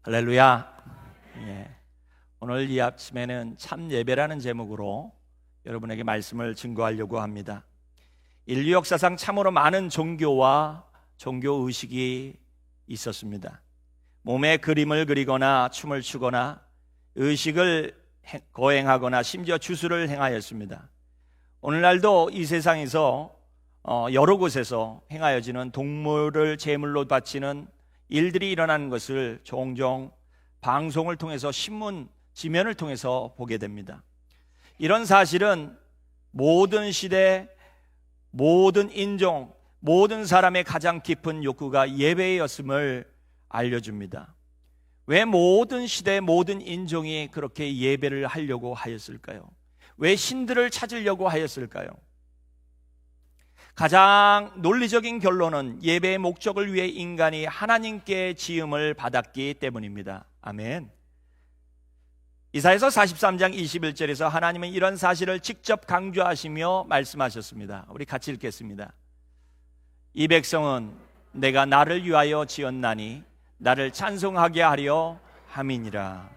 할렐루야. 예. 오늘 이 아침에는 참 예배라는 제목으로 여러분에게 말씀을 증거하려고 합니다. 인류 역사상 참으로 많은 종교와 종교 의식이 있었습니다. 몸에 그림을 그리거나 춤을 추거나 의식을 거행하거나 심지어 주술을 행하였습니다. 오늘날도 이 세상에서 여러 곳에서 행하여지는 동물을 제물로 바치는 일들이 일어나는 것을 종종 방송을 통해서 신문 지면을 통해서 보게 됩니다. 이런 사실은 모든 시대, 모든 인종, 모든 사람의 가장 깊은 욕구가 예배였음을 알려줍니다. 왜 모든 시대, 모든 인종이 그렇게 예배를 하려고 하였을까요? 왜 신들을 찾으려고 하였을까요? 가장 논리적인 결론은 예배의 목적을 위해 인간이 하나님께 지음을 받았기 때문입니다. 아멘. 이사야서 43장 21절에서 하나님은 이런 사실을 직접 강조하시며 말씀하셨습니다. 우리 같이 읽겠습니다. 이 백성은 내가 나를 위하여 지었나니 나를 찬송하게 하려 함이니라.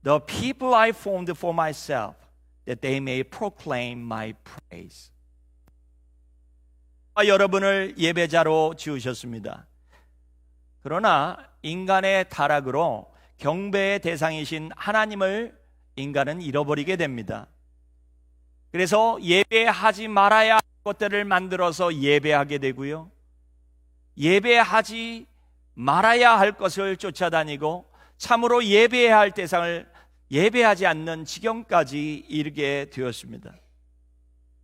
The people I formed for myself, that they may proclaim my praise. 여러분을 예배자로 지으셨습니다. 그러나 인간의 타락으로 경배의 대상이신 하나님을 인간은 잃어버리게 됩니다. 그래서 예배하지 말아야 할 것들을 만들어서 예배하게 되고요, 예배하지 말아야 할 것을 쫓아다니고 참으로 예배해야 할 대상을 예배하지 않는 지경까지 이르게 되었습니다.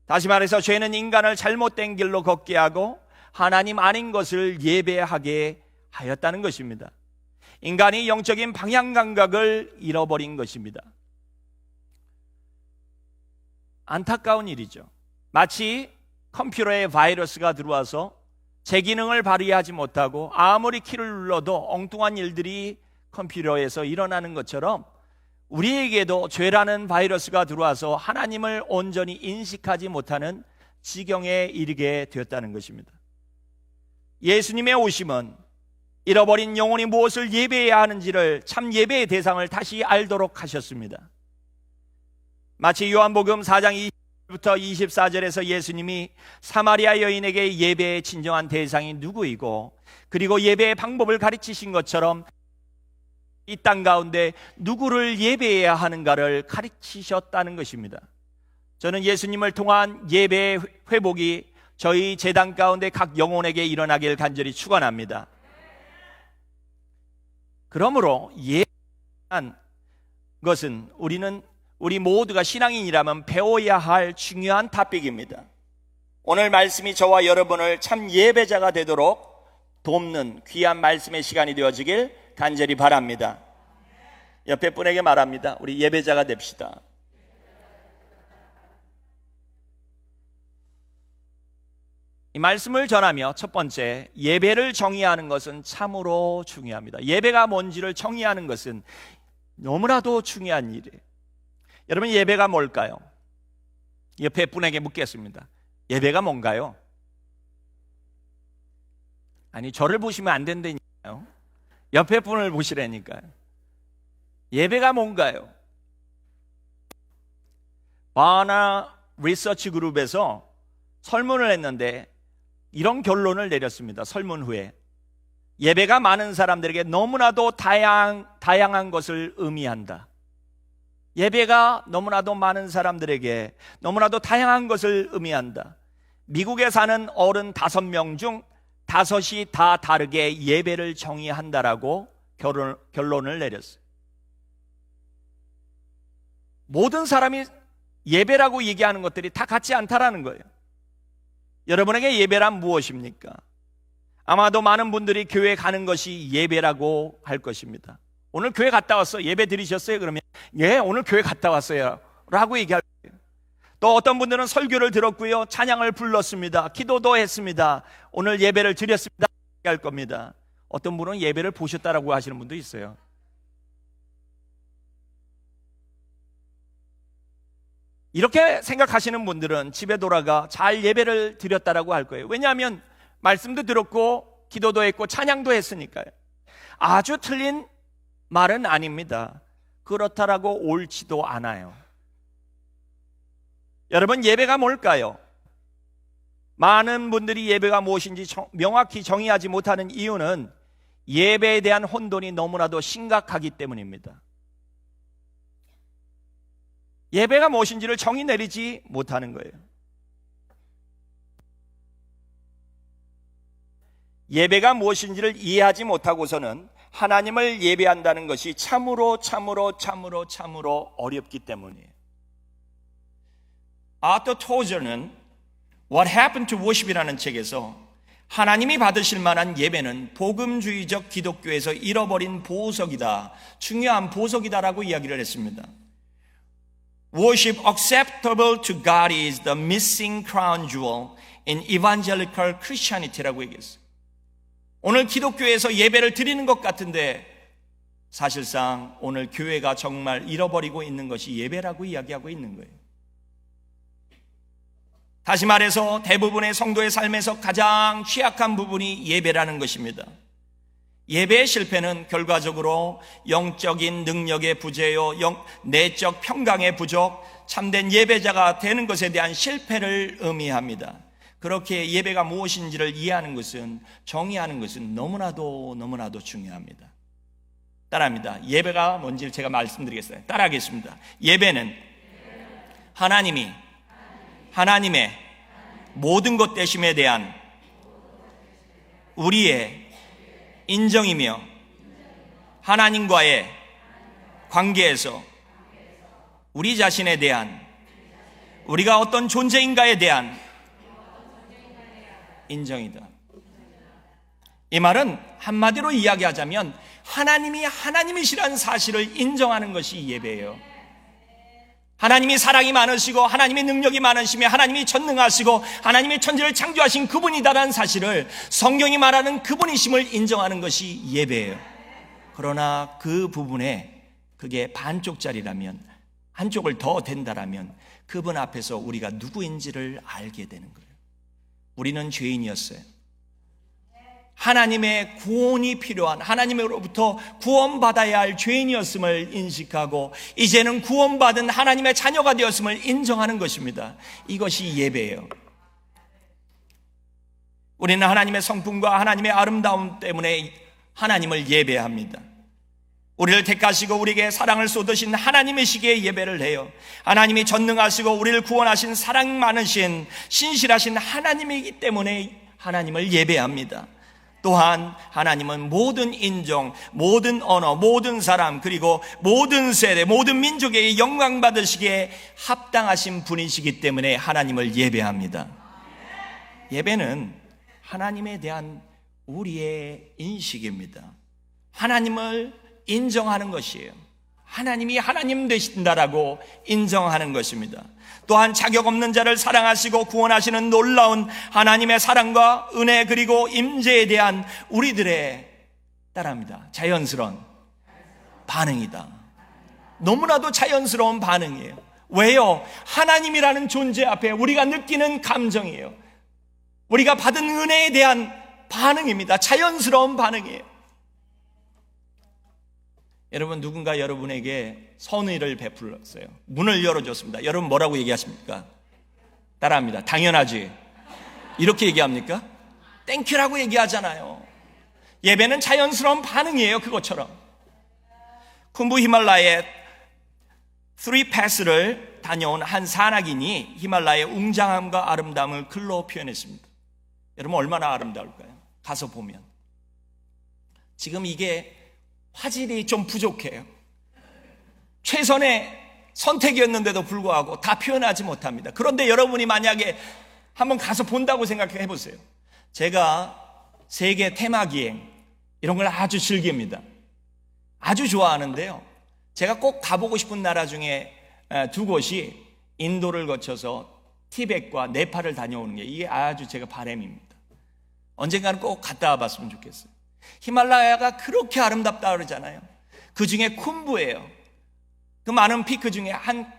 다시 말해서 죄는 인간을 잘못된 길로 걷게 하고 하나님 아닌 것을 예배하게 하였다는 것입니다. 인간이 영적인 방향 감각을 잃어버린 것입니다. 안타까운 일이죠. 마치 컴퓨터에 바이러스가 들어와서 제 기능을 발휘하지 못하고 아무리 키를 눌러도 엉뚱한 일들이 컴퓨터에서 일어나는 것처럼 우리에게도 죄라는 바이러스가 들어와서 하나님을 온전히 인식하지 못하는 지경에 이르게 되었다는 것입니다. 예수님의 오심은 잃어버린 영혼이 무엇을 예배해야 하는지를, 참 예배의 대상을 다시 알도록 하셨습니다. 마치 요한복음 4장 20절부터 24절에서 예수님이 사마리아 여인에게 예배의 진정한 대상이 누구이고 그리고 예배의 방법을 가르치신 것처럼 이 땅 가운데 누구를 예배해야 하는가를 가르치셨다는 것입니다. 저는 예수님을 통한 예배의 회복이 저희 제단 가운데 각 영혼에게 일어나길 간절히 축원합니다. 그러므로 예배한 것은 우리 모두가 신앙인이라면 배워야 할 중요한 토픽입니다. 오늘 말씀이 저와 여러분을 참 예배자가 되도록 돕는 귀한 말씀의 시간이 되어지길 간절히 바랍니다. 옆에 분에게 말합니다. 우리 예배자가 됩시다. 이 말씀을 전하며 첫 번째, 예배를 정의하는 것은 참으로 중요합니다. 예배가 뭔지를 정의하는 것은 너무나도 중요한 일이에요. 여러분, 예배가 뭘까요? 옆에 분에게 묻겠습니다. 예배가 뭔가요? 아니, 저를 보시면 안 된다니까요. 옆에 분을 보시라니까요. 예배가 뭔가요? 바나 리서치 그룹에서 설문을 했는데 이런 결론을 내렸습니다. 설문 후에 예배가 많은 사람들에게 너무나도 다양한 것을 의미한다. 예배가 너무나도 많은 사람들에게 너무나도 다양한 것을 의미한다. 미국에 사는 어른 5명 중 5이 다 다르게 예배를 정의한다라고 결론을 내렸어요. 모든 사람이 예배라고 얘기하는 것들이 다 같지 않다라는 거예요. 여러분에게 예배란 무엇입니까? 아마도 많은 분들이 교회 가는 것이 예배라고 할 것입니다. 오늘 교회 갔다 왔어요? 예배 드리셨어요? 그러면 예, 오늘 교회 갔다 왔어요 라고 얘기할 거예요. 또 어떤 분들은 설교를 들었고요, 찬양을 불렀습니다, 기도도 했습니다, 오늘 예배를 드렸습니다 할 겁니다. 어떤 분은 예배를 보셨다라고 하시는 분도 있어요. 이렇게 생각하시는 분들은 집에 돌아가 잘 예배를 드렸다라고 할 거예요. 왜냐하면 말씀도 들었고 기도도 했고 찬양도 했으니까요. 아주 틀린 말은 아닙니다. 그렇다라고 옳지도 않아요. 여러분, 예배가 뭘까요? 많은 분들이 예배가 무엇인지 명확히 정의하지 못하는 이유는 예배에 대한 혼돈이 너무나도 심각하기 때문입니다. 예배가 무엇인지를 정의 내리지 못하는 거예요. 예배가 무엇인지를 이해하지 못하고서는 하나님을 예배한다는 것이 참으로 어렵기 때문이에요. 아터 토저는 What Happened to Worship이라는 책에서 하나님이 받으실 만한 예배는 복음주의적 기독교에서 잃어버린 보석이다, 중요한 보석이다라고 이야기를 했습니다. Worship acceptable to God is the missing crown jewel in evangelical Christianity라고 얘기했어요. 오늘 기독교에서 예배를 드리는 것 같은데 사실상 오늘 교회가 정말 잃어버리고 있는 것이 예배라고 이야기하고 있는 거예요. 다시 말해서 대부분의 성도의 삶에서 가장 취약한 부분이 예배라는 것입니다. 예배의 실패는 결과적으로 영적인 능력의 부재요, 내적 평강의 부족, 참된 예배자가 되는 것에 대한 실패를 의미합니다. 그렇게 예배가 무엇인지를 이해하는 것은, 정의하는 것은 너무나도 중요합니다. 따라합니다. 예배가 뭔지를 제가 말씀드리겠어요. 따라하겠습니다. 예배는 하나님의 모든 것 되심에 대한 우리의 인정이며 하나님과의 관계에서 우리 자신에 대한, 우리가 어떤 존재인가에 대한 인정이다. 이 말은 한마디로 이야기하자면 하나님이 하나님이시라는 사실을 인정하는 것이 예배예요. 하나님이 사랑이 많으시고 하나님의 능력이 많으시며 하나님이 전능하시고 하나님의 천지를 창조하신 그분이다라는 사실을, 성경이 말하는 그분이심을 인정하는 것이 예배예요. 그러나 그 부분에 그게 반쪽짜리라면, 한쪽을 더 된다라면 그분 앞에서 우리가 누구인지를 알게 되는 거예요. 우리는 죄인이었어요. 하나님의 구원이 필요한, 하나님으로부터 구원받아야 할 죄인이었음을 인식하고 이제는 구원받은 하나님의 자녀가 되었음을 인정하는 것입니다. 이것이 예배예요. 우리는 하나님의 성품과 하나님의 아름다움 때문에 하나님을 예배합니다. 우리를 택하시고 우리에게 사랑을 쏟으신 하나님이시기에 예배를 해요. 하나님이 전능하시고 우리를 구원하신 사랑 많으신 신실하신 하나님이기 때문에 하나님을 예배합니다. 또한 하나님은 모든 인종, 모든 언어, 모든 사람, 그리고 모든 세대, 모든 민족에게 영광 받으시기에 합당하신 분이시기 때문에 하나님을 예배합니다. 예배는 하나님에 대한 우리의 인식입니다. 하나님을 인정하는 것이에요. 하나님이 하나님 되신다라고 인정하는 것입니다. 또한 자격 없는 자를 사랑하시고 구원하시는 놀라운 하나님의 사랑과 은혜, 그리고 임재에 대한 우리들의, 따라합니다, 자연스러운 반응이다. 너무나도 자연스러운 반응이에요. 왜요? 하나님이라는 존재 앞에 우리가 느끼는 감정이에요. 우리가 받은 은혜에 대한 반응입니다. 자연스러운 반응이에요. 여러분, 누군가 여러분에게 선의를 베풀었어요. 문을 열어줬습니다. 여러분 뭐라고 얘기하십니까? 따라합니다. 당연하지. 이렇게 얘기합니까? 땡큐라고 얘기하잖아요. 예배는 자연스러운 반응이에요. 그것처럼 쿤부 히말라야의 3패스를 다녀온 한 산악인이 히말라야의 웅장함과 아름다움을 글로 표현했습니다. 여러분 얼마나 아름다울까요? 가서 보면. 지금 이게 화질이 좀 부족해요. 최선의 선택이었는데도 불구하고 다 표현하지 못합니다. 그런데 여러분이 만약에 한번 가서 본다고 생각해 보세요. 제가 세계 테마기행 이런 걸 아주 즐깁니다. 아주 좋아하는데요, 제가 꼭 가보고 싶은 나라 중에 두 곳이 인도를 거쳐서 티벳과 네팔을 다녀오는 게, 이게 아주 제가 바람입니다. 언젠가는 꼭 갔다 와봤으면 좋겠어요. 히말라야가 그렇게 아름답다 그러잖아요. 그 중에 쿤부예요. 그 많은 피크 중에 한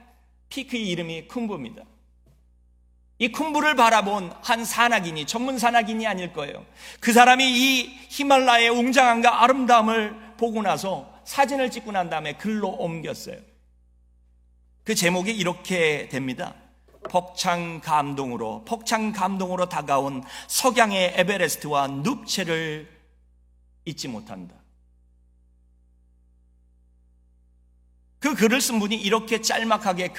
피크의 이름이 쿤부입니다. 이 쿤부를 바라본 한 산악인이, 전문 산악인이 아닐 거예요. 그 사람이 이 히말라야의 웅장함과 아름다움을 보고 나서 사진을 찍고 난 다음에 글로 옮겼어요. 그 제목이 이렇게 됩니다. 벅찬 감동으로 다가온 석양의 에베레스트와 눕체를 잊지 못한다. 그 글을 쓴 분이 이렇게 짤막하게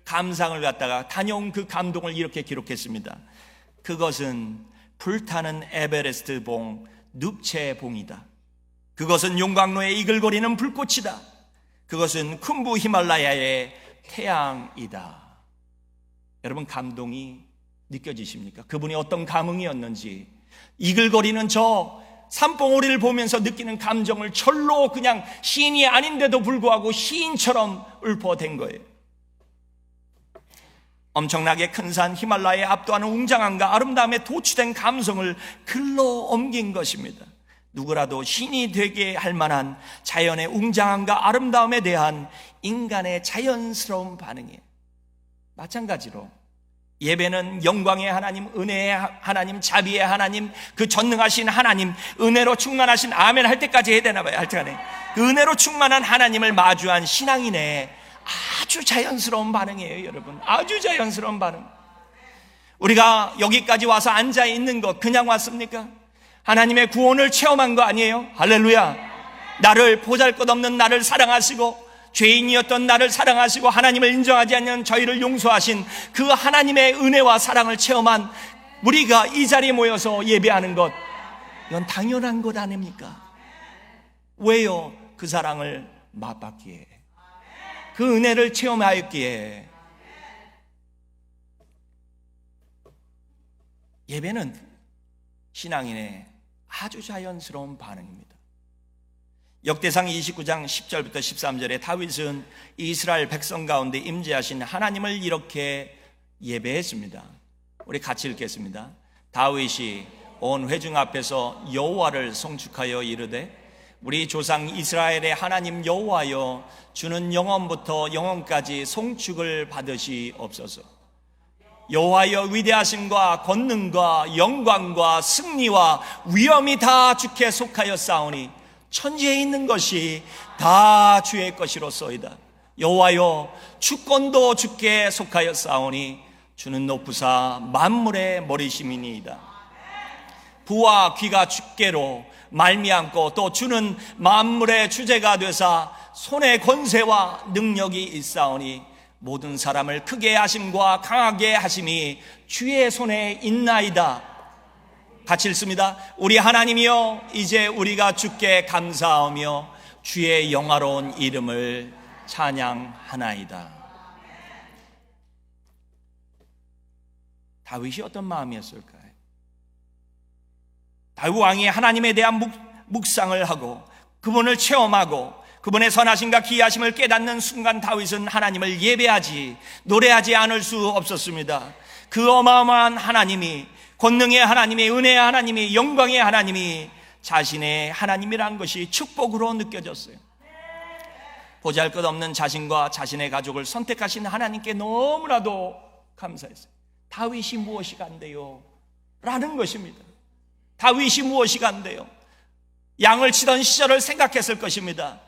감상을 갖다가 다녀온 그 감동을 이렇게 기록했습니다. 그것은 불타는 에베레스트 봉, 눕체 봉이다. 그것은 용광로에 이글거리는 불꽃이다. 그것은 쿤부 히말라야의 태양이다. 여러분, 감동이 느껴지십니까? 그분이 어떤 감흥이었는지, 이글거리는 저 산봉우리를 보면서 느끼는 감정을 절로 그냥 시인이 아닌데도 불구하고 시인처럼 읊어댄 거예요. 엄청나게 큰 산 히말라야에 압도하는 웅장함과 아름다움에 도취된 감성을 글로 옮긴 것입니다. 누구라도 신이 되게 할 만한 자연의 웅장함과 아름다움에 대한 인간의 자연스러운 반응이에요. 마찬가지로 예배는 영광의 하나님, 은혜의 하나님, 자비의 하나님, 그 전능하신 하나님, 은혜로 충만하신, 아멘 할 때까지 해야 되나 봐요. 하여튼간에 그 은혜로 충만한 하나님을 마주한 신앙인의 아주 자연스러운 반응이에요. 여러분, 아주 자연스러운 반응. 우리가 여기까지 와서 앉아 있는 것 그냥 왔습니까? 하나님의 구원을 체험한 거 아니에요? 할렐루야. 나를, 보잘것없는 나를 사랑하시고 죄인이었던 나를 사랑하시고 하나님을 인정하지 않는 저희를 용서하신 그 하나님의 은혜와 사랑을 체험한 우리가 이 자리에 모여서 예배하는 것, 이건 당연한 것 아닙니까? 왜요? 그 사랑을 맛봤기에, 그 은혜를 체험하였기에. 예배는 신앙인의 아주 자연스러운 반응입니다. 역대상 29장 10절부터 13절에 다윗은 이스라엘 백성 가운데 임재하신 하나님을 이렇게 예배했습니다. 우리 같이 읽겠습니다. 다윗이 온 회중 앞에서 여호와를 송축하여 이르되, 우리 조상 이스라엘의 하나님 여호와여, 주는 영원부터 영원까지 송축을 받으시옵소서. 여호와여, 위대하심과 권능과 영광과 승리와 위엄이 다 주께 속하였사오니 천지에 있는 것이 다 주의 것이로소이다. 여호와여, 주권도 주께 속하였사오니 주는 높으사 만물의 머리심이니이다. 부와 귀가 주께로 말미암고 또 주는 만물의 주제가 되사 손에 권세와 능력이 있사오니 모든 사람을 크게 하심과 강하게 하심이 주의 손에 있나이다. 같이 읽습니다. 우리 하나님이여, 이제 우리가 주께 감사하며 주의 영화로운 이름을 찬양하나이다. 다윗이 어떤 마음이었을까요? 다윗 왕이 하나님에 대한 묵상을 하고 그분을 체험하고 그분의 선하심과 기이하심을 깨닫는 순간 다윗은 하나님을 예배하지, 노래하지 않을 수 없었습니다. 그 어마어마한 하나님이, 권능의 하나님이, 은혜의 하나님이, 영광의 하나님이 자신의 하나님이라는 것이 축복으로 느껴졌어요. 보잘것없는 자신과 자신의 가족을 선택하신 하나님께 너무나도 감사했어요. 다윗이 무엇이 간대요? 라는 것입니다. 다윗이 무엇이 간대요? 양을 치던 시절을 생각했을 것입니다.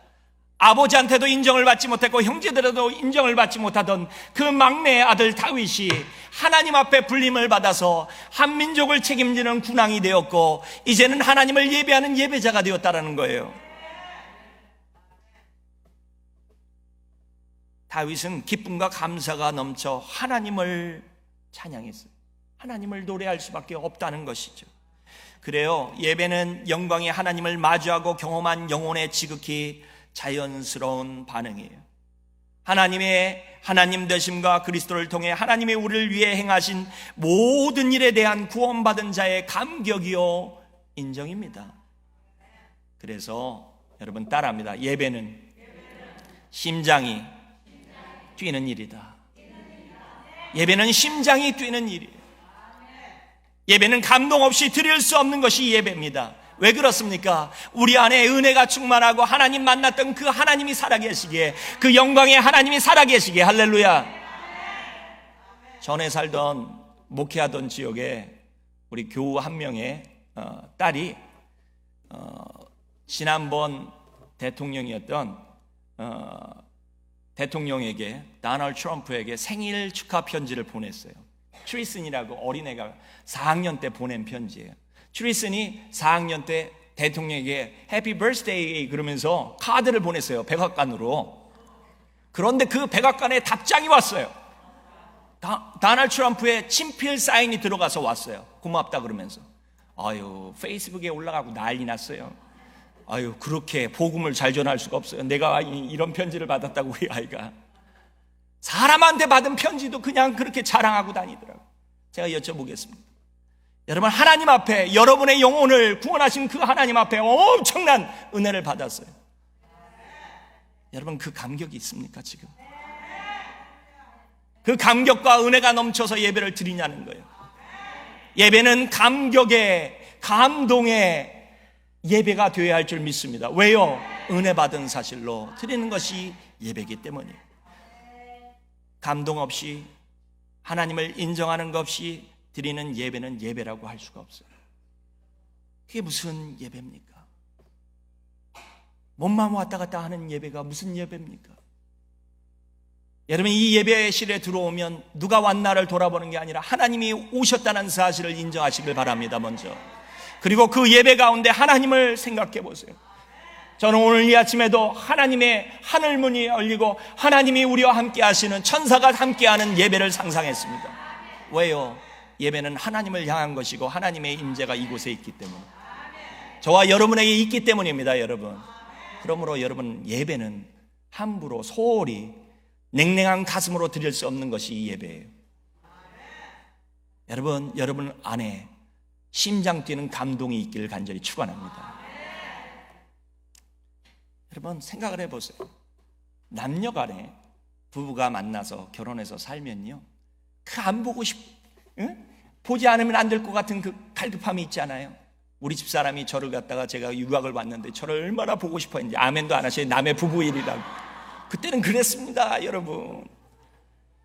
아버지한테도 인정을 받지 못했고 형제들에도 인정을 받지 못하던 그 막내 아들 다윗이 하나님 앞에 불림을 받아서 한 민족을 책임지는 군왕이 되었고 이제는 하나님을 예배하는 예배자가 되었다는 거예요. 다윗은 기쁨과 감사가 넘쳐 하나님을 찬양했어요. 하나님을 노래할 수밖에 없다는 것이죠. 그래요, 예배는 영광의 하나님을 마주하고 경험한 영혼의 지극히 자연스러운 반응이에요. 하나님의 하나님 되심과 그리스도를 통해 하나님의 우리를 위해 행하신 모든 일에 대한 구원받은 자의 감격이요 인정입니다. 그래서 여러분 따라합니다. 예배는 심장이 뛰는 일이다. 예배는 심장이 뛰는 일이에요. 예배는 감동 없이 드릴 수 없는 것이 예배입니다. 왜 그렇습니까? 우리 안에 은혜가 충만하고 하나님 만났던 그 하나님이 살아계시기에, 그 영광의 하나님이 살아계시기에. 할렐루야. 전에 살던 목회하던 지역에 우리 교우 한 명의 딸이 지난번 대통령이었던 대통령에게, 도널드 트럼프에게 생일 축하 편지를 보냈어요. 트리슨이라고 어린애가 4학년 때 보낸 편지예요. 트리슨이 4학년 때 대통령에게 해피 버스데이 그러면서 카드를 보냈어요. 백악관으로. 그런데 그 백악관에 답장이 왔어요. 도널드 트럼프의 친필 사인이 들어가서 왔어요. 고맙다 그러면서. 아유, 페이스북에 올라가고 난리 났어요. 아유, 그렇게 복음을 잘 전할 수가 없어요. 내가 이런 편지를 받았다고 우리 아이가. 사람한테 받은 편지도 그냥 그렇게 자랑하고 다니더라고요. 제가 여쭤보겠습니다. 여러분, 하나님 앞에 여러분의 영혼을 구원하신 그 하나님 앞에 엄청난 은혜를 받았어요. 여러분, 그 감격이 있습니까 지금? 그 감격과 은혜가 넘쳐서 예배를 드리냐는 거예요. 예배는 감격의, 감동의 예배가 되어야 할 줄 믿습니다. 왜요? 은혜 받은 사실로 드리는 것이 예배이기 때문이에요. 감동 없이, 하나님을 인정하는 것 없이 드리는 예배는 예배라고 할 수가 없어요. 그게 무슨 예배입니까? 몸만 왔다 갔다 하는 예배가 무슨 예배입니까? 여러분, 이 예배실에 들어오면 누가 왔나를 돌아보는 게 아니라 하나님이 오셨다는 사실을 인정하시길 바랍니다. 먼저. 그리고 그 예배 가운데 하나님을 생각해 보세요. 저는 오늘 이 아침에도 하나님의 하늘문이 열리고 하나님이 우리와 함께 하시는, 천사가 함께하는 예배를 상상했습니다. 왜요? 예배는 하나님을 향한 것이고 하나님의 임재가 이곳에 있기 때문에, 저와 여러분에게 있기 때문입니다. 여러분, 그러므로 여러분, 예배는 함부로 소홀히 냉랭한 가슴으로 드릴 수 없는 것이 이 예배예요. 여러분 안에 심장 뛰는 감동이 있기를 간절히 축원합니다. 여러분, 생각을 해보세요. 남녀 간에 부부가 만나서 결혼해서 살면요, 그 안 보고 보지 않으면 안 될 것 같은 그 갈급함이 있지 않아요? 우리 집사람이 저를 갖다가, 제가 유학을 왔는데 저를 얼마나 보고 싶어 했는지, 아멘도 안 하셔요. 남의 부부일이라고. 그때는 그랬습니다. 여러분,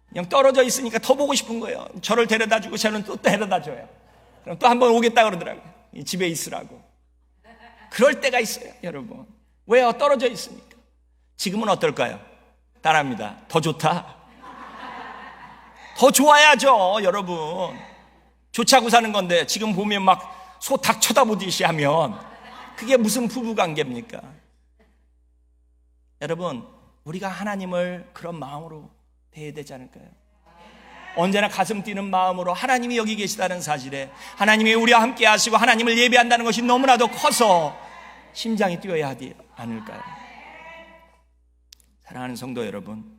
그냥 떨어져 있으니까 더 보고 싶은 거예요. 저를 데려다 주고 저는 또 데려다 줘요. 그럼 또 한 번 오겠다 그러더라고요. 집에 있으라고. 그럴 때가 있어요. 여러분, 왜요? 떨어져 있으니까. 지금은 어떨까요? 따라합니다. 더 좋다. 더 좋아야죠. 여러분, 좋자고 사는 건데 지금 보면 막 소 닭 쳐다보듯이 하면 그게 무슨 부부관계입니까? 여러분, 우리가 하나님을 그런 마음으로 대해야 되지 않을까요? 언제나 가슴 뛰는 마음으로 하나님이 여기 계시다는 사실에, 하나님이 우리와 함께 하시고 하나님을 예배한다는 것이 너무나도 커서 심장이 뛰어야 하지 않을까요? 사랑하는 성도 여러분,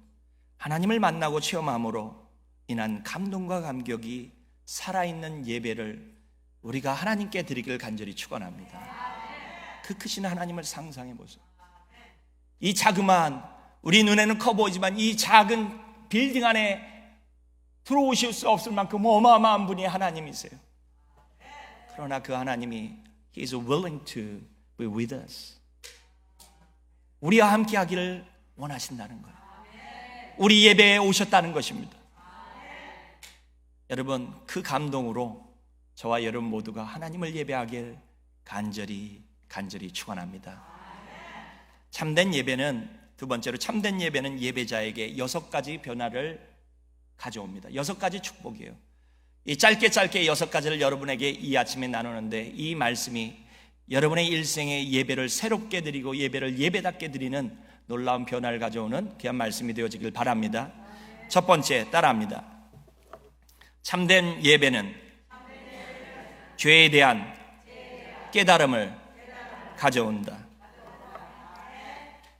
하나님을 만나고 체험함으로 인한 감동과 감격이 살아있는 예배를 우리가 하나님께 드리길 간절히 축원합니다. 그 크신 하나님을 상상해 보세요. 이 자그마한, 우리 눈에는 커 보이지만 이 작은 빌딩 안에 들어오실 수 없을 만큼 어마어마한 분이 하나님이세요. 그러나 그 하나님이 He is willing to be with us. 우리와 함께 하기를 원하신다는 거예요. 우리 예배에 오셨다는 것입니다. 여러분, 그 감동으로 저와 여러분 모두가 하나님을 예배하길 간절히 축원합니다. 참된 예배는, 두 번째로 참된 예배는 예배자에게 6가지 변화를 가져옵니다. 6가지 축복이에요. 이 짧게 6가지를 여러분에게 이 아침에 나누는데, 이 말씀이 여러분의 일생의 예배를 새롭게 드리고 예배를 예배답게 드리는 놀라운 변화를 가져오는 귀한 말씀이 되어지길 바랍니다. 첫 번째, 따라합니다. 참된 예배는 죄에 대한 깨달음을 가져온다.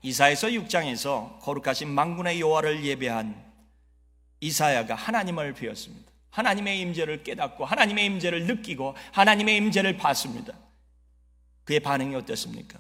이사야서 6장에서 거룩하신 만군의 여호와를 예배한 이사야가 하나님을 배웠습니다. 하나님의 임재를 깨닫고 하나님의 임재를 느끼고 하나님의 임재를 봤습니다. 그의 반응이 어땠습니까?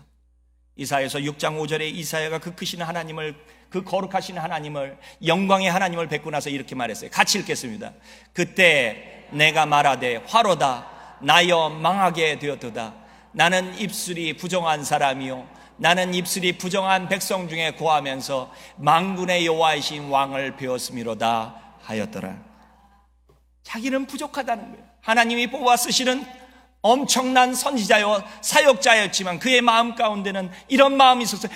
이사야서 6장 5절에 이사야가 그 크신 하나님을, 그 거룩하신 하나님을, 영광의 하나님을 뵙고 나서 이렇게 말했어요. 같이 읽겠습니다. 그때 내가 말하되 화로다 나여 망하게 되었도다. 나는 입술이 부정한 사람이요 나는 입술이 부정한 백성 중에 고하면서 만군의 여호와이신 왕을 배웠음이로다 하였더라. 자기는 부족하다는 거예요. 하나님이 뽑아 쓰시는 엄청난 선지자요 사역자였지만 그의 마음 가운데는 이런 마음이 있었어요.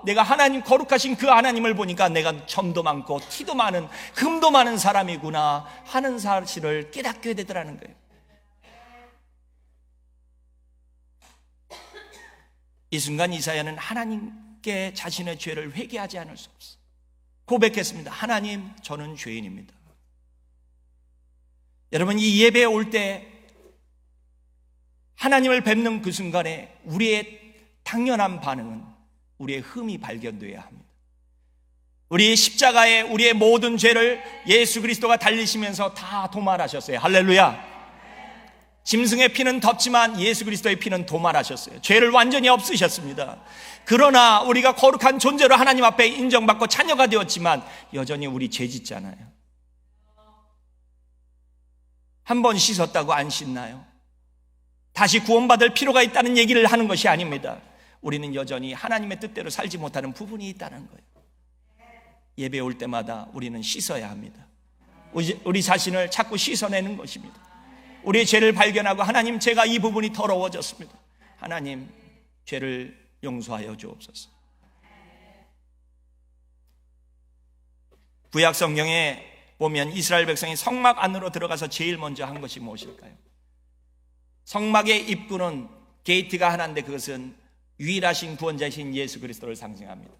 내가 하나님, 거룩하신 그 하나님을 보니까 내가 점도 많고 티도 많은, 금도 많은 사람이구나 하는 사실을 깨닫게 되더라는 거예요. 이 순간 이사야는 하나님께 자신의 죄를 회개하지 않을 수 없어요. 고백했습니다. 하나님, 저는 죄인입니다. 여러분, 이 예배에 올 때 하나님을 뵙는 그 순간에 우리의 당연한 반응은 우리의 흠이 발견되어야 합니다. 우리의 십자가에 우리의 모든 죄를 예수 그리스도가 달리시면서 다 도말하셨어요. 할렐루야. 짐승의 피는 덮지만 예수 그리스도의 피는 도말하셨어요. 죄를 완전히 없으셨습니다. 그러나 우리가 거룩한 존재로 하나님 앞에 인정받고 자녀가 되었지만 여전히 우리 죄 짓잖아요. 한 번 씻었다고 안 씻나요? 다시 구원받을 필요가 있다는 얘기를 하는 것이 아닙니다. 우리는 여전히 하나님의 뜻대로 살지 못하는 부분이 있다는 거예요. 예배 올 때마다 우리는 씻어야 합니다. 우리 자신을 자꾸 씻어내는 것입니다. 우리의 죄를 발견하고 하나님, 제가 이 부분이 더러워졌습니다. 하나님, 죄를 용서하여 주옵소서. 구약 성경에 보면 이스라엘 백성이 성막 안으로 들어가서 제일 먼저 한 것이 무엇일까요? 성막의 입구는 게이트가 하나인데 그것은 유일하신 구원자이신 예수 그리스도를 상징합니다.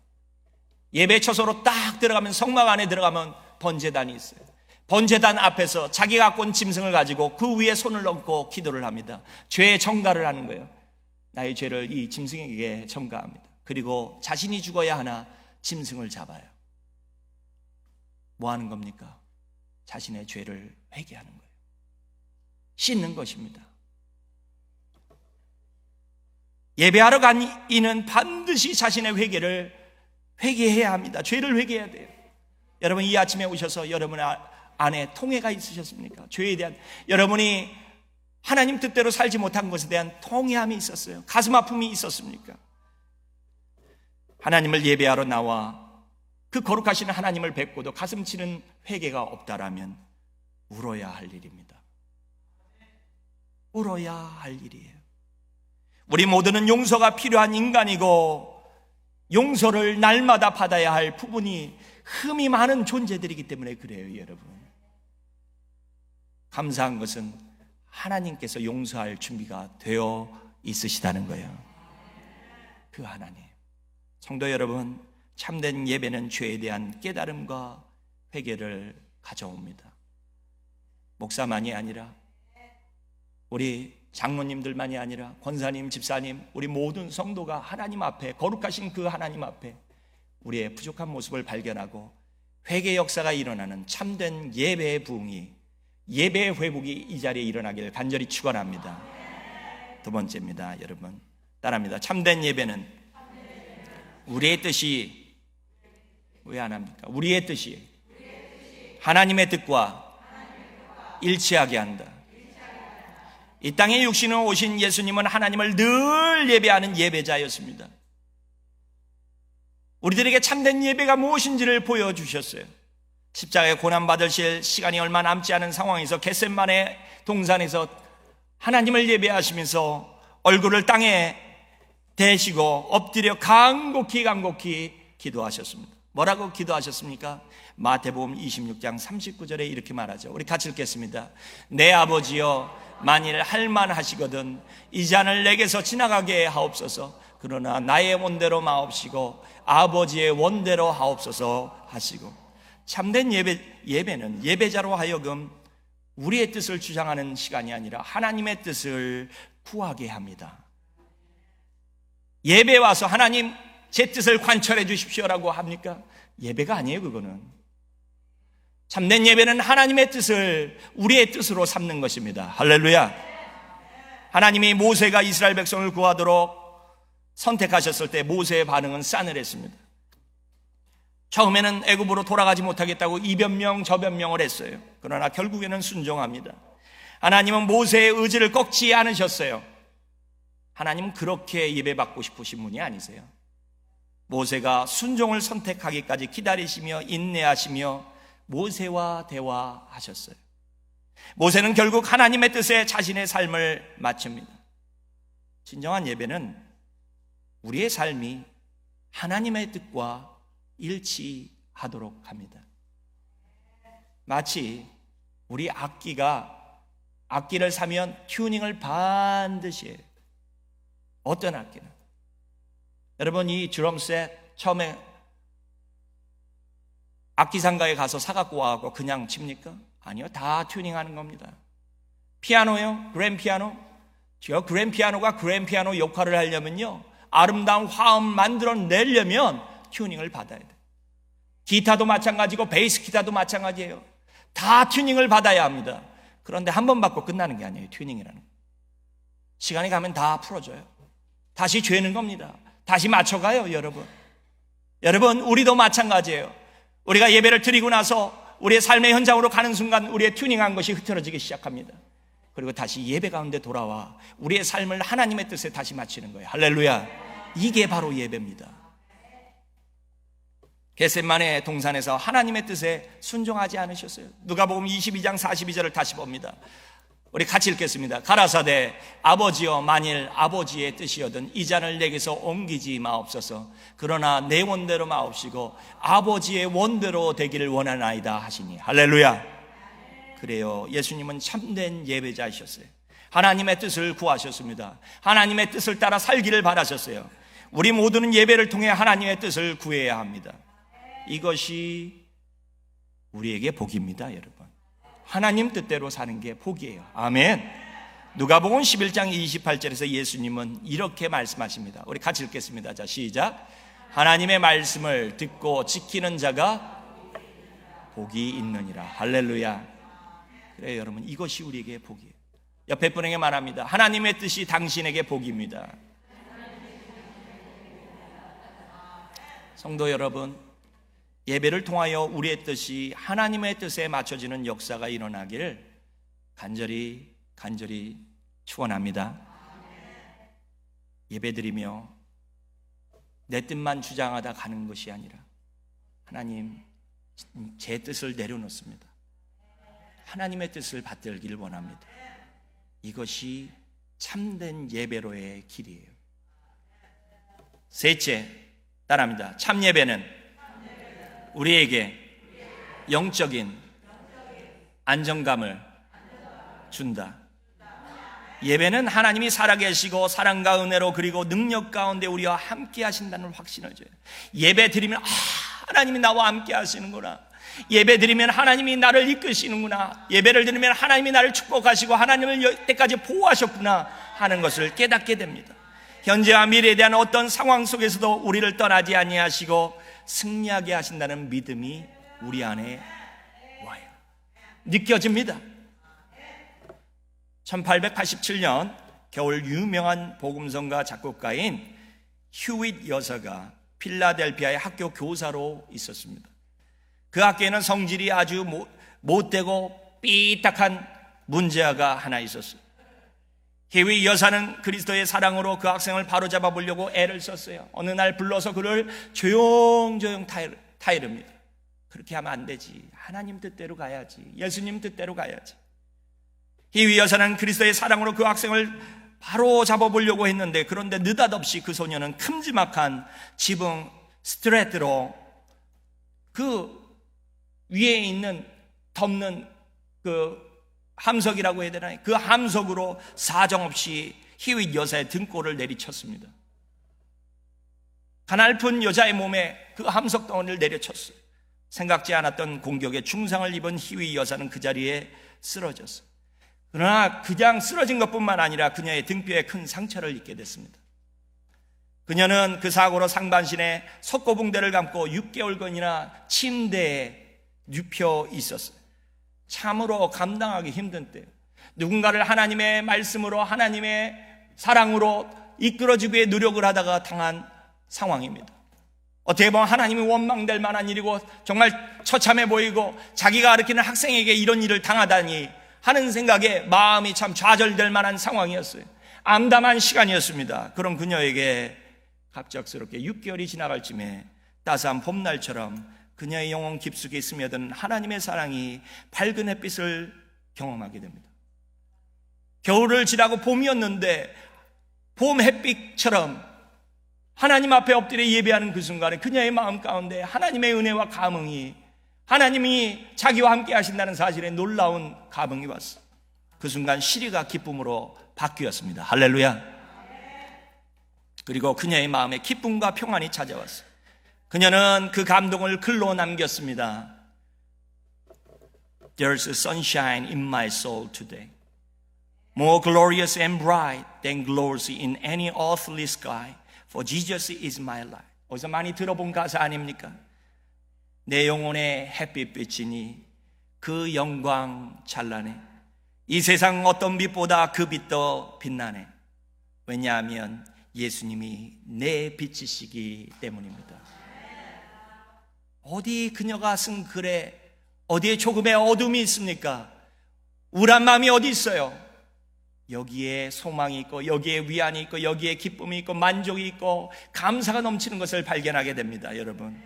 예배 처소로 딱 들어가면, 성막 안에 들어가면 번제단이 있어요. 번제단 앞에서 자기가 갖고 온 짐승을 가지고 그 위에 손을 얹고 기도를 합니다. 죄의 전가를 하는 거예요. 나의 죄를 이 짐승에게 전가합니다. 그리고 자신이 죽어야 하나 짐승을 잡아요. 뭐 하는 겁니까? 자신의 죄를 회개하는 거예요. 씻는 것입니다. 예배하러 간 이는 반드시 자신의 회개를 회개해야 합니다. 죄를 회개해야 돼요. 여러분, 이 아침에 오셔서 여러분 안에 통회가 있으셨습니까? 죄에 대한, 여러분이 하나님 뜻대로 살지 못한 것에 대한 통회함이 있었어요? 가슴 아픔이 있었습니까? 하나님을 예배하러 나와 그 거룩하신 하나님을 뵙고도 가슴 치는 회개가 없다라면 울어야 할 일입니다. 울어야 할 일이에요. 우리 모두는 용서가 필요한 인간이고 용서를 날마다 받아야 할 부분이 흠이 많은 존재들이기 때문에 그래요. 여러분, 감사한 것은 하나님께서 용서할 준비가 되어 있으시다는 거예요. 그 하나님. 성도 여러분, 참된 예배는 죄에 대한 깨달음과 회개를 가져옵니다. 목사만이 아니라, 우리 장로님들만이 아니라, 권사님, 집사님, 우리 모든 성도가 하나님 앞에, 거룩하신 그 하나님 앞에 우리의 부족한 모습을 발견하고 회개 역사가 일어나는 참된 예배의 부흥이, 예배의 회복이 이 자리에 일어나기를 간절히 축원합니다. 두 번째입니다. 여러분, 따라합니다. 참된 예배는 우리의 뜻이, 왜 안 합니까? 우리의 뜻이 하나님의 뜻과 일치하게 한다. 이 땅에 육신으로 오신 예수님은 하나님을 늘 예배하는 예배자였습니다. 우리들에게 참된 예배가 무엇인지를 보여주셨어요. 십자가에 고난받으실 시간이 얼마 남지 않은 상황에서 겟셋마네 동산에서 하나님을 예배하시면서 얼굴을 땅에 대시고 엎드려 간곡히 기도하셨습니다. 뭐라고 기도하셨습니까? 마태복음 26장 39절에 이렇게 말하죠. 우리 같이 읽겠습니다. 내 아버지여, 만일 할만하시거든 이 잔을 내게서 지나가게 하옵소서. 그러나 나의 원대로 마옵시고 아버지의 원대로 하옵소서 하시고. 참된 예배는 예배자로 하여금 우리의 뜻을 주장하는 시간이 아니라 하나님의 뜻을 구하게 합니다. 예배 와서 하나님 제 뜻을 관철해 주십시오라고 합니까? 예배가 아니에요. 그거는 참된 예배는 하나님의 뜻을 우리의 뜻으로 삼는 것입니다. 할렐루야. 하나님이 모세가 이스라엘 백성을 구하도록 선택하셨을 때 모세의 반응은 싸늘했습니다. 처음에는 애굽으로 돌아가지 못하겠다고 이변명 저변명을 했어요. 그러나 결국에는 순종합니다. 하나님은 모세의 의지를 꺾지 않으셨어요. 하나님은 그렇게 예배받고 싶으신 분이 아니세요. 모세가 순종을 선택하기까지 기다리시며 인내하시며 모세와 대화하셨어요. 모세는 결국 하나님의 뜻에 자신의 삶을 맞춥니다. 진정한 예배는 우리의 삶이 하나님의 뜻과 일치하도록 합니다. 마치 우리 악기를 사면 튜닝을 반드시 해요. 어떤 악기는? 여러분, 이 드럼셋 처음에 악기상가에 가서 사갖고 와서 그냥 칩니까? 아니요, 다 튜닝하는 겁니다. 피아노요? 그랜피아노? 그랜피아노가 그랜피아노 역할을 하려면요, 아름다운 화음 만들어내려면 튜닝을 받아야 돼요. 기타도 마찬가지고 베이스 기타도 마찬가지예요. 다 튜닝을 받아야 합니다. 그런데 한 번 받고 끝나는 게 아니에요. 튜닝이라는 거. 시간이 가면 다 풀어져요. 다시 죄는 겁니다. 다시 맞춰가요. 여러분, 우리도 마찬가지예요. 우리가 예배를 드리고 나서 우리의 삶의 현장으로 가는 순간 우리의 튜닝한 것이 흐트러지기 시작합니다. 그리고 다시 예배 가운데 돌아와 우리의 삶을 하나님의 뜻에 다시 맞추는 거예요. 할렐루야. 이게 바로 예배입니다. 겟세마네 동산에서 하나님의 뜻에 순종하지 않으셨어요. 누가복음 22장 42절을 다시 봅니다. 우리 같이 읽겠습니다. 가라사대 아버지여, 만일 아버지의 뜻이거든 이 잔을 내게서 옮기지 마옵소서. 그러나 내 원대로 마옵시고 아버지의 원대로 되기를 원하나이다 하시니. 할렐루야. 그래요, 예수님은 참된 예배자이셨어요. 하나님의 뜻을 구하셨습니다. 하나님의 뜻을 따라 살기를 바라셨어요. 우리 모두는 예배를 통해 하나님의 뜻을 구해야 합니다. 이것이 우리에게 복입니다. 여러분, 하나님 뜻대로 사는 게 복이에요. 아멘. 누가복음 11장 28절에서 예수님은 이렇게 말씀하십니다. 우리 같이 읽겠습니다. 자, 시작. 하나님의 말씀을 듣고 지키는 자가 복이 있느니라. 할렐루야. 그래요, 여러분, 이것이 우리에게 복이에요. 옆에 분에게 말합니다. 하나님의 뜻이 당신에게 복입니다. 성도 여러분, 예배를 통하여 우리의 뜻이 하나님의 뜻에 맞춰지는 역사가 일어나기를 간절히 축원합니다. 예배드리며 내 뜻만 주장하다 가는 것이 아니라 하나님, 제 뜻을 내려놓습니다. 하나님의 뜻을 받들기를 원합니다. 이것이 참된 예배로의 길이에요. 셋째, 따라합니다. 참 예배는 우리에게 영적인 안정감을 준다. 예배는 하나님이 살아계시고 사랑과 은혜로 그리고 능력 가운데 우리와 함께 하신다는 확신을 줘요. 예배 드리면 하나님이 나와 함께 하시는구나. 예배 드리면 하나님이 나를 이끄시는구나. 예배를 드리면 하나님이 나를 축복하시고 하나님을 여태까지 보호하셨구나 하는 것을 깨닫게 됩니다. 현재와 미래에 대한 어떤 상황 속에서도 우리를 떠나지 아니하시고 승리하게 하신다는 믿음이 우리 안에 와요. 느껴집니다. 1887년 겨울 유명한 복음성가 작곡가인 휴윗 여사가 필라델피아의 학교 교사로 있었습니다. 그 학교에는 성질이 아주 못되고 삐딱한 문제아가 하나 있었어요. 휴윗 여사는 그리스도의 사랑으로 그 학생을 바로잡아 보려고 애를 썼어요. 어느 날 불러서 그를 조용조용 타이릅니다. 그렇게 하면 안 되지. 하나님 뜻대로 가야지. 예수님 뜻대로 가야지. 휴윗 여사는 그리스도의 사랑으로 그 학생을 바로잡아 보려고 했는데, 그런데 느닷없이 그 소녀는 큼지막한 지붕 스트레트로 그 위에 있는 덮는 그 함석이라고 해야 되나요? 그 함석으로 사정없이 휴윗 여사의 등골을 내리쳤습니다. 가냘픈 여자의 몸에 그 함석 덩어리를 내려쳤어요. 생각지 않았던 공격에 중상을 입은 휴윗 여사는 그 자리에 쓰러졌어요. 그러나 그냥 쓰러진 것뿐만 아니라 그녀의 등뼈에 큰 상처를 입게 됐습니다. 그녀는 그 사고로 상반신에 석고붕대를 감고 6개월간이나 침대에 눕혀 있었어요. 참으로 감당하기 힘든 때예요. 누군가를 하나님의 말씀으로, 하나님의 사랑으로 이끌어주기 위해 노력을 하다가 당한 상황입니다. 어떻게 보면 하나님이 원망될 만한 일이고 정말 처참해 보이고, 자기가 가르치는 학생에게 이런 일을 당하다니 하는 생각에 마음이 참 좌절될 만한 상황이었어요. 암담한 시간이었습니다. 그런 그녀에게 갑작스럽게 6개월이 지나갈 쯤에 따스한 봄날처럼 그녀의 영혼 깊숙이 스며든 하나님의 사랑이 밝은 햇빛을 경험하게 됩니다. 겨울을 지나고 봄이었는데 봄 햇빛처럼 하나님 앞에 엎드려 예배하는 그 순간에 그녀의 마음 가운데 하나님의 은혜와 감흥이, 하나님이 자기와 함께 하신다는 사실에 놀라운 감흥이 왔어요. 그 순간 시리가 기쁨으로 바뀌었습니다. 할렐루야. 그리고 그녀의 마음에 기쁨과 평안이 찾아왔어요. 그녀는 그 감동을 글로 남겼습니다. There's sunshine in my soul today, more glorious and bright than glories in any earthly sky, for Jesus is my light. 어디서 많이 들어본 가사 아닙니까? 내 영혼의 햇빛빛이니 그 영광 찬란해. 이 세상 어떤 빛보다 그 빛도 빛나네. 왜냐하면 예수님이 내 빛이시기 때문입니다. 어디 그녀가 쓴 글에 어디에 조금의 어둠이 있습니까? 우울한 마음이 어디 있어요? 여기에 소망이 있고, 여기에 위안이 있고, 여기에 기쁨이 있고, 만족이 있고, 감사가 넘치는 것을 발견하게 됩니다. 여러분,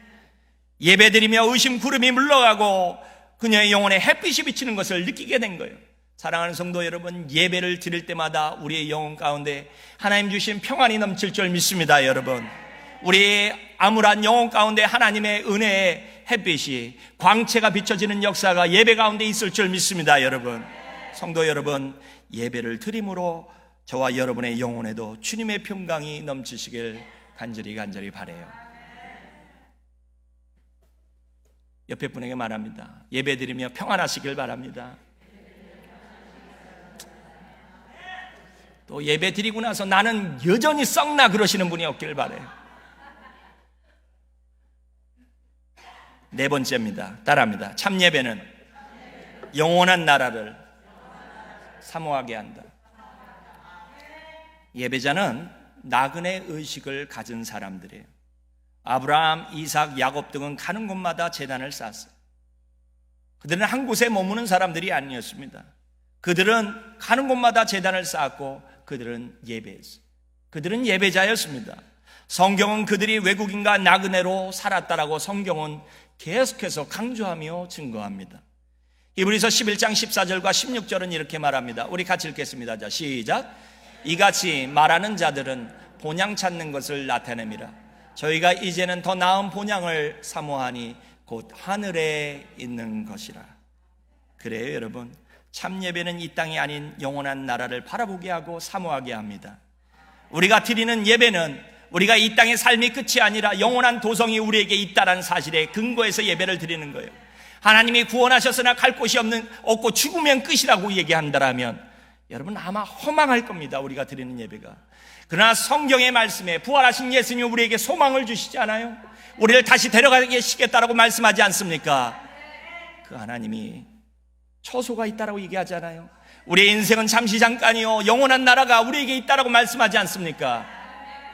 예배드리며 의심 구름이 물러가고 그녀의 영혼에 햇빛이 비치는 것을 느끼게 된 거예요. 사랑하는 성도 여러분, 예배를 드릴 때마다 우리의 영혼 가운데 하나님 주신 평안이 넘칠 줄 믿습니다. 여러분, 우리 암울한 영혼 가운데 하나님의 은혜의 햇빛이, 광채가 비춰지는 역사가 예배 가운데 있을 줄 믿습니다. 여러분, 성도 여러분, 예배를 드림으로 저와 여러분의 영혼에도 주님의 평강이 넘치시길 간절히 바라요. 옆에 분에게 말합니다. 예배 드리며 평안하시길 바랍니다. 또 예배 드리고 나서 나는 여전히 썩나 그러시는 분이 없길 바라요. 네 번째입니다. 따라합니다. 참 예배는 영원한 나라를 사모하게 한다. 예배자는 나그네 의식을 가진 사람들이에요. 아브라함, 이삭, 야곱 등은 가는 곳마다 제단을 쌓았어요. 그들은 한 곳에 머무는 사람들이 아니었습니다. 그들은 가는 곳마다 제단을 쌓았고 그들은 예배했어요. 그들은 예배자였습니다. 성경은 그들이 외국인과 나그네로 살았다라고 성경은 계속해서 강조하며 증거합니다. 히브리서 11장 14절과 16절은 이렇게 말합니다. 우리 같이 읽겠습니다. 자, 시작. 이같이 말하는 자들은 본향 찾는 것을 나타냅니다. 저희가 이제는 더 나은 본향을 사모하니 곧 하늘에 있는 것이라. 그래요, 여러분. 참 예배는 이 땅이 아닌 영원한 나라를 바라보게 하고 사모하게 합니다. 우리가 드리는 예배는 우리가 이 땅의 삶이 끝이 아니라 영원한 도성이 우리에게 있다는 사실에 근거해서 예배를 드리는 거예요. 하나님이 구원하셨으나 갈 곳이 없고 죽으면 끝이라고 얘기한다면 여러분 아마 허망할 겁니다. 우리가 드리는 예배가. 그러나 성경의 말씀에 부활하신 예수님이 우리에게 소망을 주시지 않아요? 우리를 다시 데려가시겠다라고 말씀하지 않습니까? 그 하나님이 처소가 있다라고 얘기하잖아요. 우리의 인생은 잠시 잠깐이요 영원한 나라가 우리에게 있다라고 말씀하지 않습니까?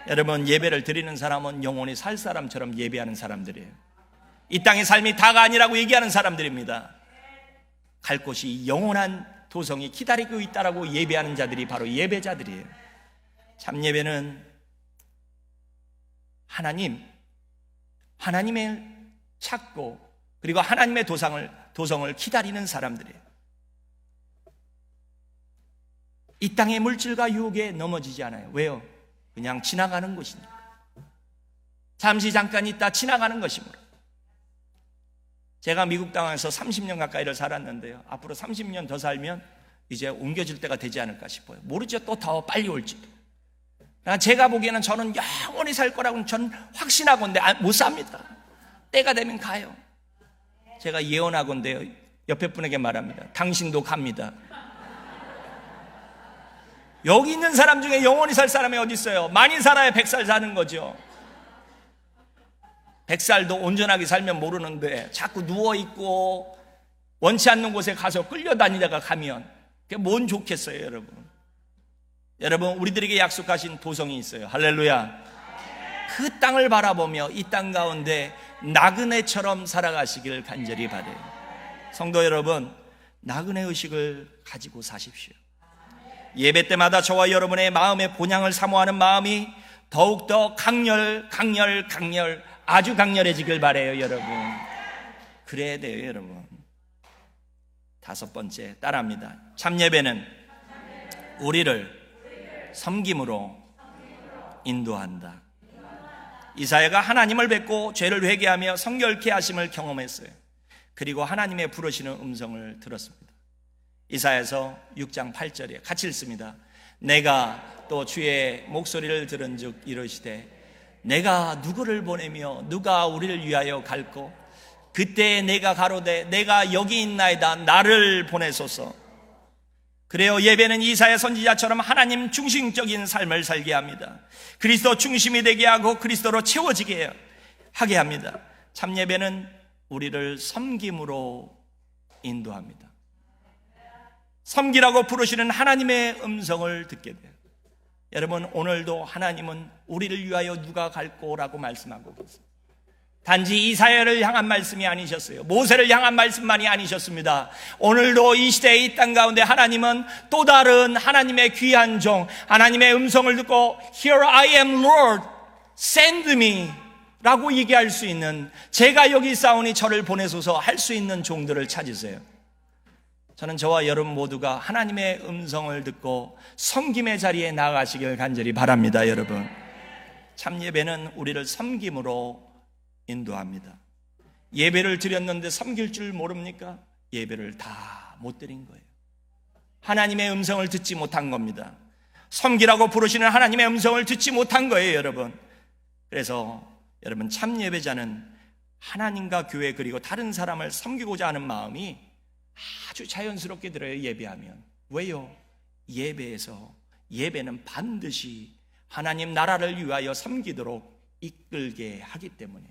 여러분, 예배를 드리는 사람은 영원히 살 사람처럼 예배하는 사람들이에요. 이 땅의 삶이 다가 아니라고 얘기하는 사람들입니다. 갈 곳이 영원한 도성이 기다리고 있다라고 예배하는 자들이 바로 예배자들이에요. 참 예배는 하나님을 찾고 그리고 하나님의 도성을 기다리는 사람들이에요. 이 땅의 물질과 유혹에 넘어지지 않아요. 왜요? 그냥 지나가는 것이니까. 잠시 잠깐 있다 지나가는 것이므로. 제가 미국 땅에서 30년 가까이를 살았는데요, 앞으로 30년 더 살면 이제 옮겨질 때가 되지 않을까 싶어요. 모르죠, 또 더 빨리 올지도. 제가 보기에는 저는 영원히 살 거라고는 저는 확신하건데 못 삽니다. 때가 되면 가요. 제가 예언하건데요, 옆에 분에게 말합니다. 당신도 갑니다. 여기 있는 사람 중에 영원히 살 사람이 어디 있어요? 많이 살아야 100살 사는 거죠. 100살도 온전하게 살면 모르는데 자꾸 누워있고 원치 않는 곳에 가서 끌려다니다가 가면 그게 뭔 좋겠어요. 여러분, 우리들에게 약속하신 도성이 있어요. 할렐루야. 그 땅을 바라보며 이 땅 가운데 나그네처럼 살아가시길 간절히 바라요. 성도 여러분, 나그네 의식을 가지고 사십시오. 예배 때마다 저와 여러분의 마음의 본향을 사모하는 마음이 더욱더 아주 강렬해지길 바라요. 여러분, 그래야 돼요. 여러분, 5번째, 따라합니다. 참 예배는 우리를 섬김으로 인도한다. 이사야가 하나님을 뵙고 죄를 회개하며 성결케 하심을 경험했어요. 그리고 하나님의 부르시는 음성을 들었습니다. 이사야서 6장 8절에 같이 읽습니다. 내가 또 주의 목소리를 들은즉 이르시되 내가 누구를 보내며 누가 우리를 위하여 갈꼬? 그때 내가 가로되 내가 여기 있나이다. 나를 보내소서. 그래요. 예배는 이사야 선지자처럼 하나님 중심적인 삶을 살게 합니다. 그리스도 중심이 되게 하고 그리스도로 채워지게 하게 합니다. 참 예배는 우리를 섬김으로 인도합니다. 섬기라고 부르시는 하나님의 음성을 듣게 돼요. 여러분, 오늘도 하나님은 우리를 위하여 누가 갈꼬라고 말씀하고 계세요. 단지 이사야를 향한 말씀이 아니셨어요. 모세를 향한 말씀만이 아니셨습니다. 오늘도 이 시대에 이 땅 가운데 하나님은 또 다른 하나님의 귀한 종, 하나님의 음성을 듣고 Here I am Lord, send me 라고 얘기할 수 있는, 제가 여기 있사오니 저를 보내소서 할 수 있는 종들을 찾으세요. 저는 저와 여러분 모두가 하나님의 음성을 듣고 섬김의 자리에 나아가시길 간절히 바랍니다. 여러분, 참 예배는 우리를 섬김으로 인도합니다. 예배를 드렸는데 섬길 줄 모릅니까? 예배를 다 못 드린 거예요. 하나님의 음성을 듣지 못한 겁니다. 섬기라고 부르시는 하나님의 음성을 듣지 못한 거예요, 여러분. 그래서 여러분, 참 예배자는 하나님과 교회 그리고 다른 사람을 섬기고자 하는 마음이 아주 자연스럽게 들어요. 예배하면. 왜요? 예배는 반드시 하나님 나라를 위하여 섬기도록 이끌게 하기 때문에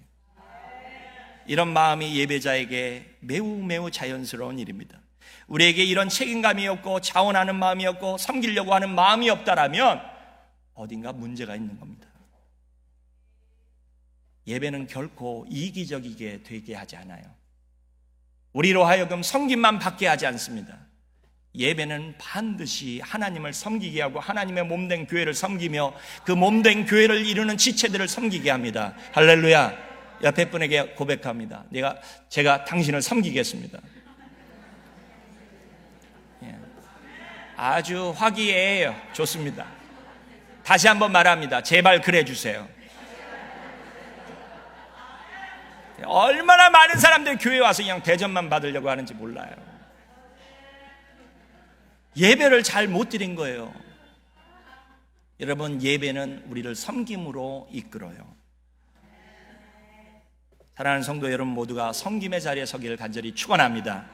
이런 마음이 예배자에게 매우 자연스러운 일입니다. 우리에게 이런 책임감이 없고 자원하는 마음이 없고 섬기려고 하는 마음이 없다라면 어딘가 문제가 있는 겁니다. 예배는 결코 이기적이게 되게 하지 않아요. 우리로 하여금 섬김만 받게 하지 않습니다. 예배는 반드시 하나님을 섬기게 하고 하나님의 몸된 교회를 섬기며 그 몸된 교회를 이루는 지체들을 섬기게 합니다. 할렐루야. 옆에 분에게 고백합니다. 제가 당신을 섬기겠습니다. 아주 화기애애해요. 좋습니다. 다시 한번 말합니다. 제발 그래 주세요. 얼마나 많은 사람들이 교회에 와서 그냥 대접만 받으려고 하는지 몰라요. 예배를 잘 못 드린 거예요. 여러분, 예배는 우리를 섬김으로 이끌어요. 사랑하는 성도 여러분 모두가 섬김의 자리에 서기를 간절히 축원합니다.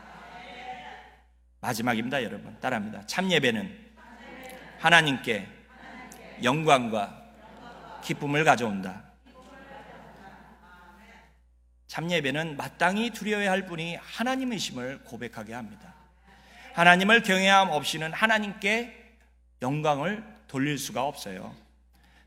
마지막입니다. 여러분, 따라합니다. 참 예배는 하나님께 영광과 기쁨을 가져온다. 참 예배는 마땅히 드려야 할 분이 하나님이심을 고백하게 합니다. 하나님을 경외함 없이는 하나님께 영광을 돌릴 수가 없어요.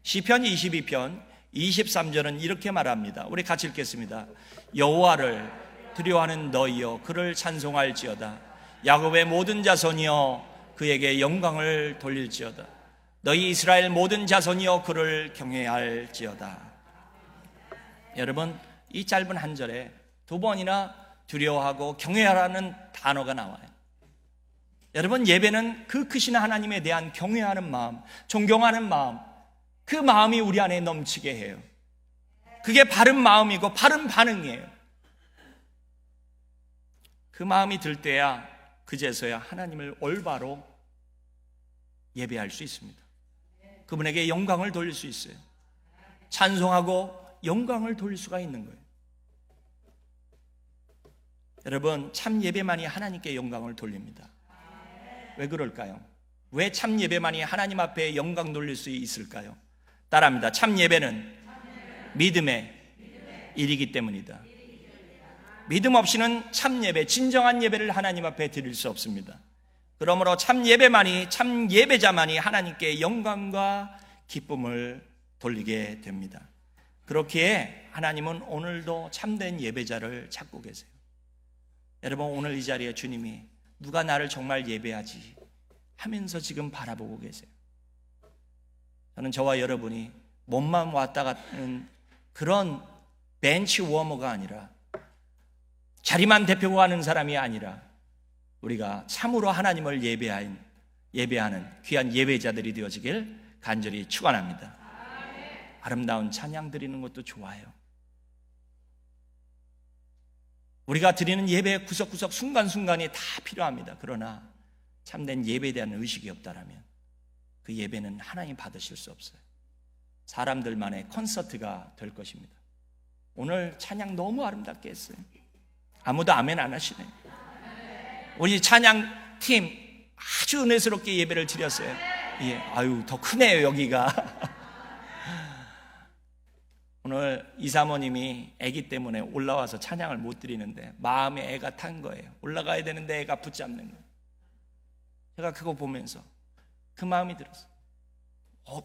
시편 22편 23절은 이렇게 말합니다. 우리 같이 읽겠습니다. 여호와를 두려워하는 너희여 그를 찬송할지어다. 야곱의 모든 자손이여 그에게 영광을 돌릴지어다. 너희 이스라엘 모든 자손이여 그를 경외할지어다. 여러분, 이 짧은 한 절에 2번이나 두려워하고 경외하라는 단어가 나와요. 여러분, 예배는 그 크신 하나님에 대한 경외하는 마음, 존경하는 마음, 그 마음이 우리 안에 넘치게 해요. 그게 바른 마음이고 바른 반응이에요. 그 마음이 들 때야 그제서야 하나님을 올바로 예배할 수 있습니다. 그분에게 영광을 돌릴 수 있어요. 찬송하고 영광을 돌릴 수가 있는 거예요. 여러분, 참 예배만이 하나님께 영광을 돌립니다. 왜 그럴까요? 왜 참 예배만이 하나님 앞에 영광 돌릴 수 있을까요? 따라합니다. 참 예배는 믿음의 일이기 때문이다. 믿음 없이는 참 예배, 진정한 예배를 하나님 앞에 드릴 수 없습니다. 그러므로 참 예배만이, 참 예배자만이 하나님께 영광과 기쁨을 돌리게 됩니다. 그렇기에 하나님은 오늘도 참된 예배자를 찾고 계세요. 여러분, 오늘 이 자리에 주님이 누가 나를 정말 예배하지 하면서 지금 바라보고 계세요. 저는 저와 여러분이 몸만 왔다 가는 그런 벤치 워머가 아니라, 자리만 대표하는 사람이 아니라 우리가 참으로 하나님을 예배하는 귀한 예배자들이 되어지길 간절히 축원합니다. 아름다운 찬양 드리는 것도 좋아요. 우리가 드리는 예배의 구석구석 순간순간이 다 필요합니다. 그러나 참된 예배에 대한 의식이 없다라면 그 예배는 하나님 받으실 수 없어요. 사람들만의 콘서트가 될 것입니다. 오늘 찬양 너무 아름답게 했어요. 아무도 아멘 안 하시네. 우리 찬양팀 아주 은혜스럽게 예배를 드렸어요. 예, 아유 더 크네요 여기가. 오늘 이사모님이 아기 때문에 올라와서 찬양을 못 드리는데 마음에 애가 탄 거예요. 올라가야 되는데 애가 붙잡는 거예요. 제가 그거 보면서 그 마음이 들었어요.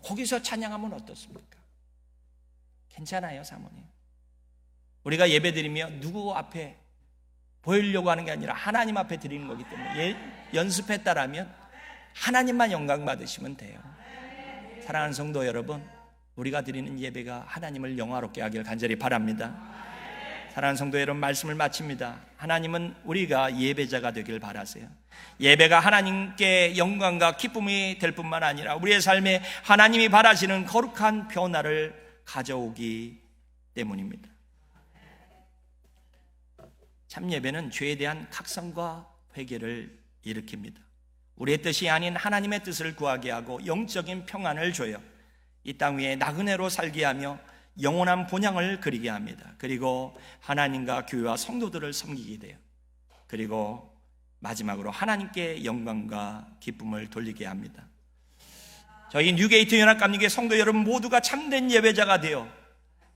거기서 찬양하면 어떻습니까? 괜찮아요 사모님. 우리가 예배 드리며 누구 앞에 보이려고 하는 게 아니라 하나님 앞에 드리는 거기 때문에 연습했다라면 하나님만 영광 받으시면 돼요. 사랑하는 성도 여러분, 우리가 드리는 예배가 하나님을 영화롭게 하길 간절히 바랍니다. 사랑하는 성도 여러분, 말씀을 마칩니다. 하나님은 우리가 예배자가 되길 바라세요. 예배가 하나님께 영광과 기쁨이 될 뿐만 아니라 우리의 삶에 하나님이 바라시는 거룩한 변화를 가져오기 때문입니다. 참 예배는 죄에 대한 각성과 회개를 일으킵니다. 우리의 뜻이 아닌 하나님의 뜻을 구하게 하고 영적인 평안을 줘요. 이 땅 위에 나그네로 살게 하며 영원한 본향을 그리게 합니다. 그리고 하나님과 교회와 성도들을 섬기게 돼요. 그리고 마지막으로 하나님께 영광과 기쁨을 돌리게 합니다. 저희 뉴게이트 연합감리교회 성도 여러분 모두가 참된 예배자가 되어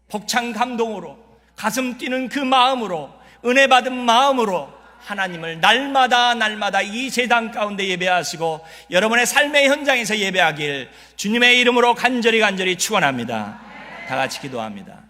벅찬 감동으로 가슴 뛰는 그 마음으로 은혜 받은 마음으로 하나님을 날마다 이 세상 가운데 예배하시고 여러분의 삶의 현장에서 예배하길 주님의 이름으로 간절히 축원합니다. 다 같이 기도합니다.